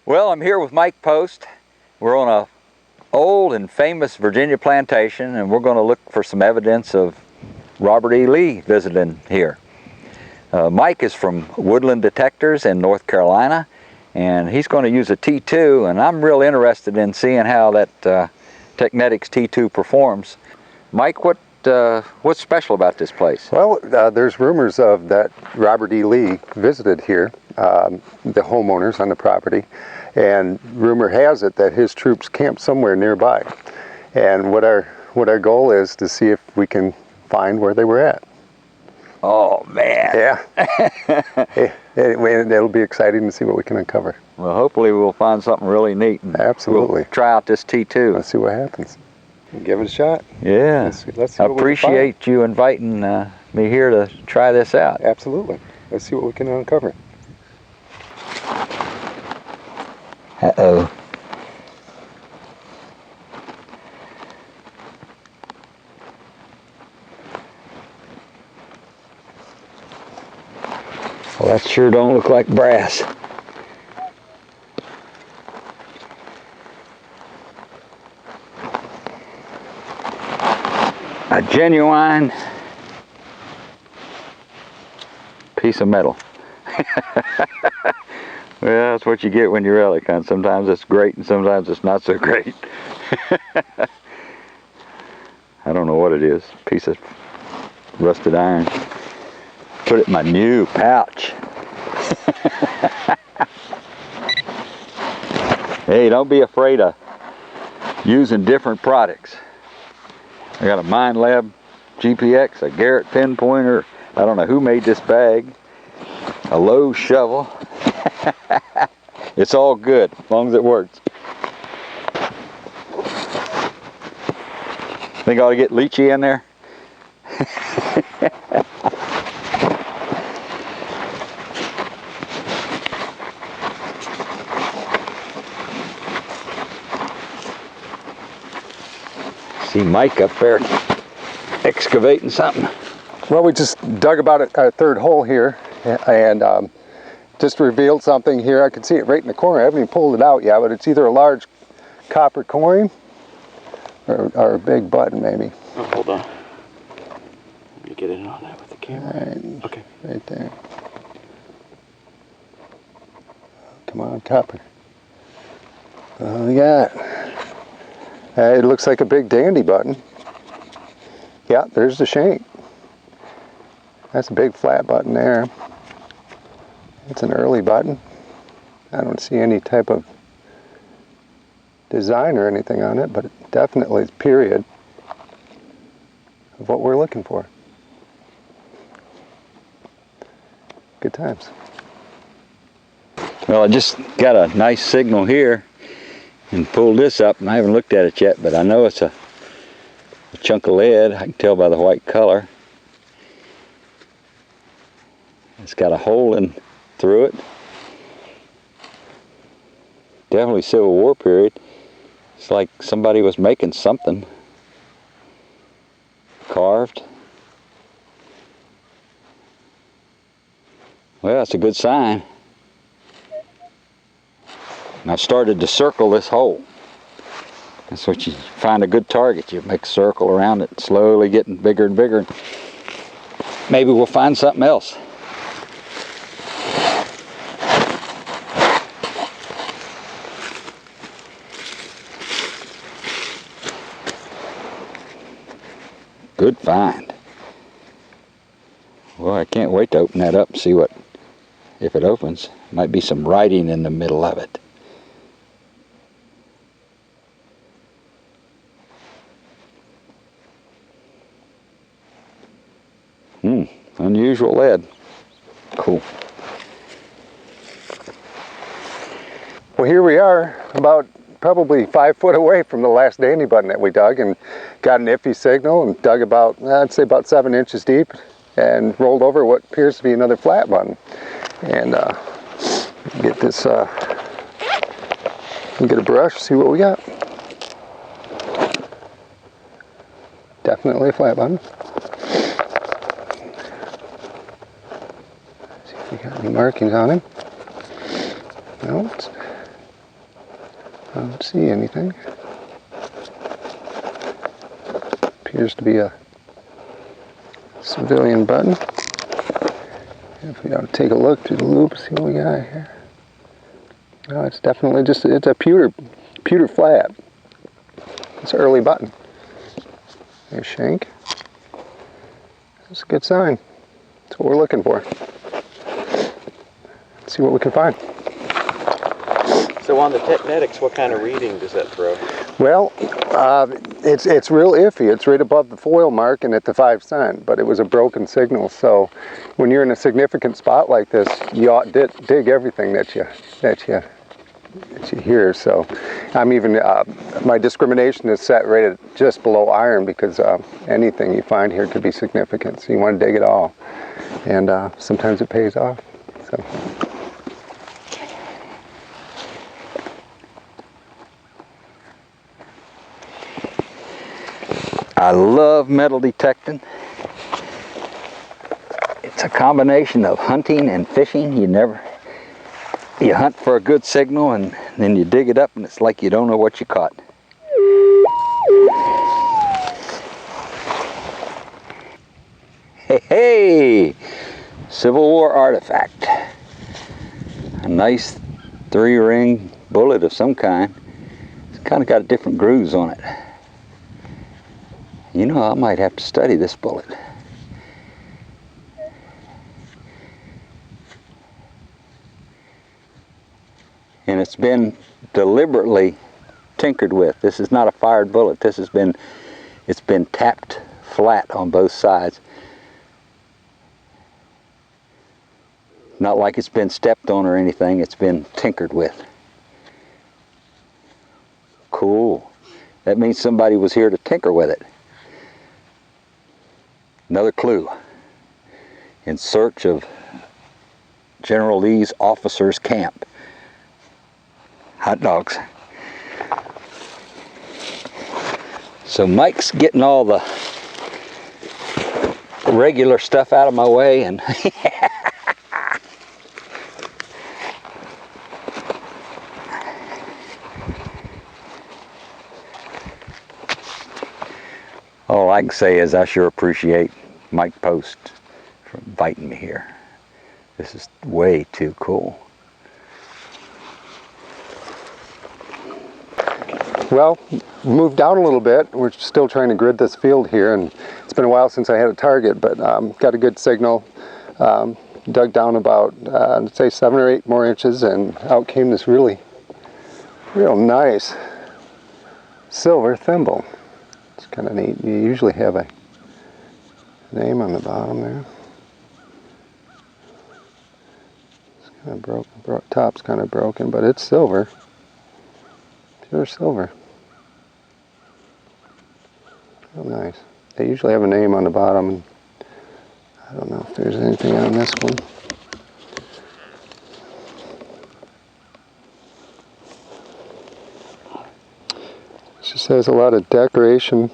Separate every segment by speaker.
Speaker 1: Well, I'm here with Mike Post. We're on a old and famous Virginia plantation, and we're going to look for some evidence of Robert E. Lee visiting here. Mike is from Woodland Detectors in North Carolina, and he's going to use a T2, and I'm real interested in seeing how that Technetics T2 performs. Mike, what's special about this place?
Speaker 2: Well, there's rumors of that Robert E. Lee visited here, the homeowners on the property, and rumor has it that his troops camped somewhere nearby. And what our goal is to see if we can find where they were at.
Speaker 1: Oh man!
Speaker 2: Yeah, it'll be exciting to see what we can uncover.
Speaker 1: Well, hopefully we'll find something really neat. And
Speaker 2: absolutely.
Speaker 1: We'll try out this T2.
Speaker 2: Let's see what happens. Give it a shot.
Speaker 1: Yeah.
Speaker 2: Let's see
Speaker 1: I
Speaker 2: what
Speaker 1: appreciate you inviting me here to try this out.
Speaker 2: Absolutely. Let's see what we can uncover.
Speaker 1: Uh-oh. Well, that sure don't look like brass. A genuine piece of metal. Well, that's what you get when you relic hunt. Sometimes it's great and sometimes it's not so great. I don't know what it is. Piece of rusted iron. Put it in my new pouch. Hey, don't be afraid of using different products. I got a Mind Lab GPX, a Garrett pinpointer. I don't know who made this bag. A Lowe's shovel. It's all good as long as it works. Think I ought to get Leachy in there? See Mike up there excavating something.
Speaker 2: Well, we just dug about a third hole here and just revealed something here. I can see it right in the corner. I haven't even pulled it out yet, but it's either a large copper coin or a big button maybe.
Speaker 3: Oh, hold on. Let me get in on that with the camera.
Speaker 2: Right,
Speaker 3: okay.
Speaker 2: Right there. Come on, copper. What we got? It looks like a big dandy button. Yeah, there's the shank. That's a big flat button there. It's an early button. I don't see any type of design or anything on it, but it definitely is period of what we're looking for. Good times.
Speaker 1: Well, I just got a nice signal here and pulled this up, and I haven't looked at it yet, but I know it's a chunk of lead. I can tell by the white color. It's got a hole in through it. Definitely Civil War period. It's like somebody was making something. Carved. Well, that's a good sign. And I've started to circle this hole. That's what you find a good target. You make a circle around it, slowly getting bigger and bigger. Maybe we'll find something else. Good find. Well, I can't wait to open that up and see what, if it opens. Might be some writing in the middle of it. Unusual lead. Cool.
Speaker 2: Well, here we are, about probably 5 foot away from the last dandy button that we dug, and got an iffy signal and dug about, I'd say about 7 inches deep, and rolled over what appears to be another flat button. And get this, get a brush, see what we got. Definitely a flat button. See if we got any markings on him. No, I don't see anything. Appears to be a civilian button. If we ought to take a look through the loop, see what we got here. No, it's definitely just, it's a pewter flat. It's an early button. There's shank. That's a good sign. That's what we're looking for. Let's see what we can find.
Speaker 3: So on the technetics, what kind of reading does that throw?
Speaker 2: Well, it's real iffy. It's right above the foil mark and at the 5 cent, but it was a broken signal. So when you're in a significant spot like this, you ought to dig everything that you hear. So I'm even, my discrimination is set right at just below iron, because anything you find here could be significant. So you want to dig it all. And sometimes it pays off. So.
Speaker 1: I love metal detecting. It's a combination of hunting and fishing. You hunt for a good signal and then you dig it up and it's like you don't know what you caught. Hey, Civil War artifact. A nice 3-ring bullet of some kind. It's kind of got different grooves on it. You know, I might have to study this bullet. And it's been deliberately tinkered with. This is not a fired bullet. It's been tapped flat on both sides. Not like it's been stepped on or anything. It's been tinkered with. Cool. That means somebody was here to tinker with it. Another clue. In search of General Lee's officers' camp. Hot dogs. So Mike's getting all the regular stuff out of my way, and all I can say is I sure appreciate Mike Post for inviting me here. This is way too cool.
Speaker 2: Well, moved down a little bit. We're still trying to grid this field here, and it's been a while since I had a target, but got a good signal. Dug down about, I'd say 7 or 8 more inches, and out came this real nice silver thimble. It's kind of neat. You usually have a name on the bottom there. It's kind of broken. Top's kind of broken, but it's silver. Pure silver. Oh, nice. They usually have a name on the bottom. And I don't know if there's anything on this one. It just has a lot of decoration.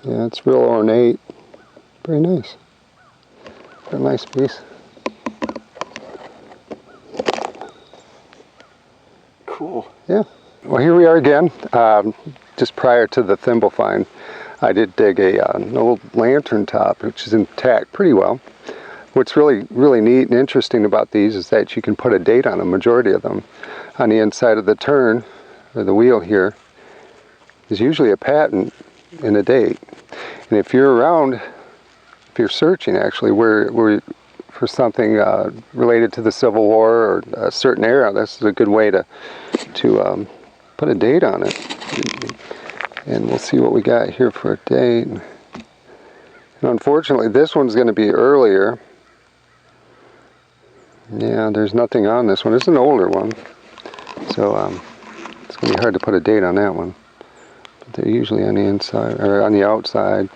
Speaker 2: Yeah, it's real ornate. Very nice. Very nice piece.
Speaker 3: Cool.
Speaker 2: Yeah. Well, here we are again. Just prior to the thimble find, I did dig an old lantern top, which is intact pretty well. What's really neat and interesting about these is that you can put a date on a majority of them. On the inside of the turn, or the wheel here, is usually a patent and a date. And if you're around, if you're searching actually for something related to the Civil War or a certain era, this is a good way to put a date on it. And we'll see what we got here for a date. And unfortunately, this one's going to be earlier. Yeah, there's nothing on this one. It's an older one, so it's going to be hard to put a date on that one. But they're usually on the inside or on the outside.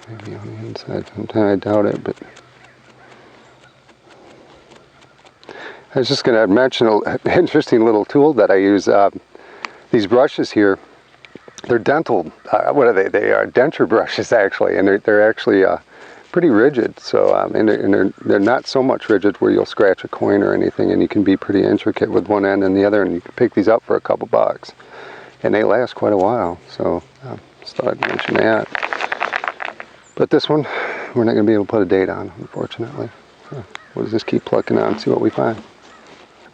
Speaker 2: Maybe on the inside. Sometimes I doubt it, but I was just going to mention an interesting little tool that I use. These brushes here, they're dental. What are they? They are denture brushes actually, and they're actually pretty rigid. So and they're not so much rigid where you'll scratch a coin or anything, and you can be pretty intricate with one end and the other, and you can pick these up for a couple bucks, and they last quite a while. So just thought I'd mention that. But this one, we're not going to be able to put a date on, unfortunately. So we'll just keep plucking on and see what we find.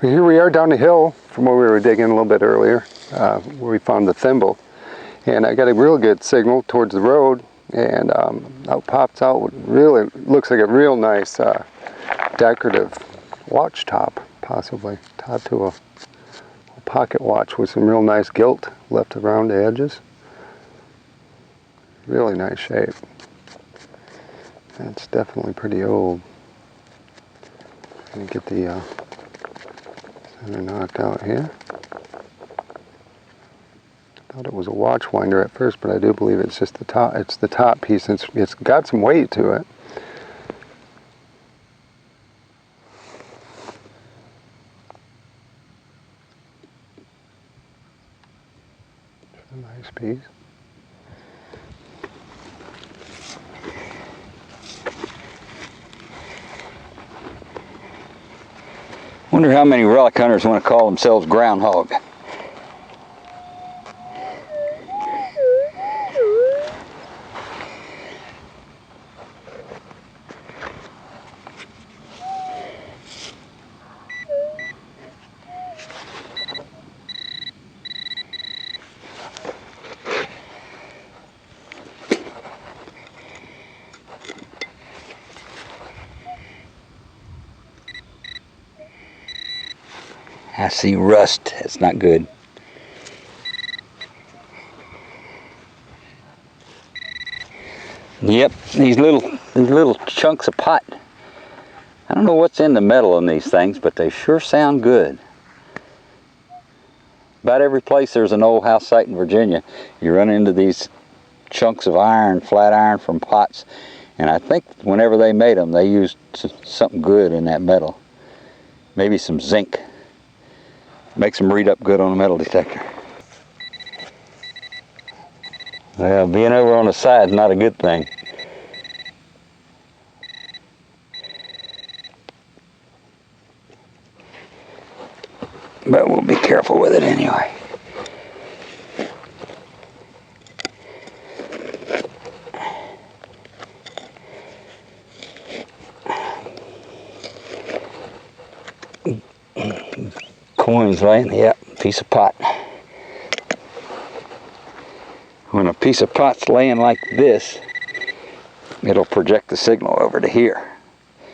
Speaker 2: Well, here we are down the hill from where we were digging a little bit earlier, where we found the thimble. And I got a real good signal towards the road, and out pops out, really looks like a real nice decorative watch top, possibly tied to a pocket watch with some real nice gilt left around the edges. Really nice shape. It's definitely pretty old. Let me get the center knocked out here. Thought it was a watch winder at first, but I do believe it's just the top. It's the top piece. It's got some weight to it. It's a nice piece.
Speaker 1: Wonder how many relic hunters want to call themselves groundhog. I see rust. It's not good. Yep, these little chunks of pot. I don't know what's in the metal in these things, but they sure sound good. About every place there's an old house site in Virginia, you run into these chunks of iron, flat iron from pots, and I think whenever they made them, they used something good in that metal. Maybe some zinc. Makes them read up good on a metal detector. Well, being over on the side is not a good thing. But we'll be careful with it anyway. Coins, right? Yep, piece of pot. When a piece of pot's laying like this, it'll project the signal over to here.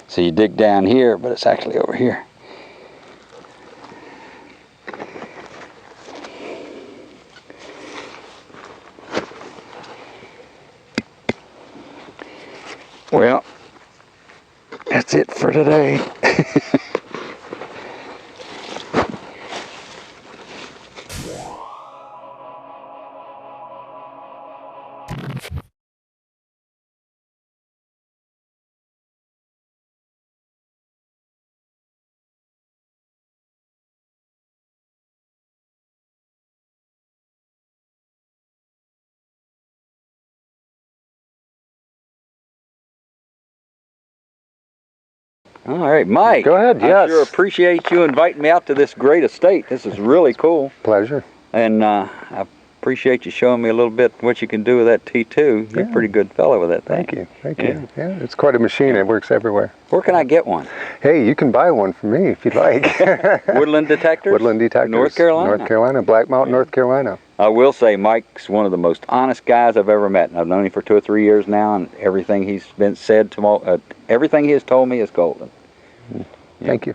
Speaker 1: So you dig down here, but it's actually over here. Well, that's it for today. All right, Mike.
Speaker 2: Go ahead, yes.
Speaker 1: I sure appreciate you inviting me out to this great estate. This is really cool.
Speaker 2: Pleasure.
Speaker 1: And I appreciate you showing me a little bit what you can do with that T2. You're a pretty good fellow with that thing.
Speaker 2: Thank you. Thank you. Yeah, it's quite a machine. It works everywhere.
Speaker 1: Where can I get one?
Speaker 2: Hey, you can buy one from me if you'd like.
Speaker 1: Woodland Detectors?
Speaker 2: Woodland Detectors.
Speaker 1: North Carolina?
Speaker 2: North Carolina, Black Mountain, North Carolina.
Speaker 1: I will say Mike's one of the most honest guys I've ever met. I've known him for 2 or 3 years now, and everything he's been said to everything he has told me is golden.
Speaker 2: Thank you.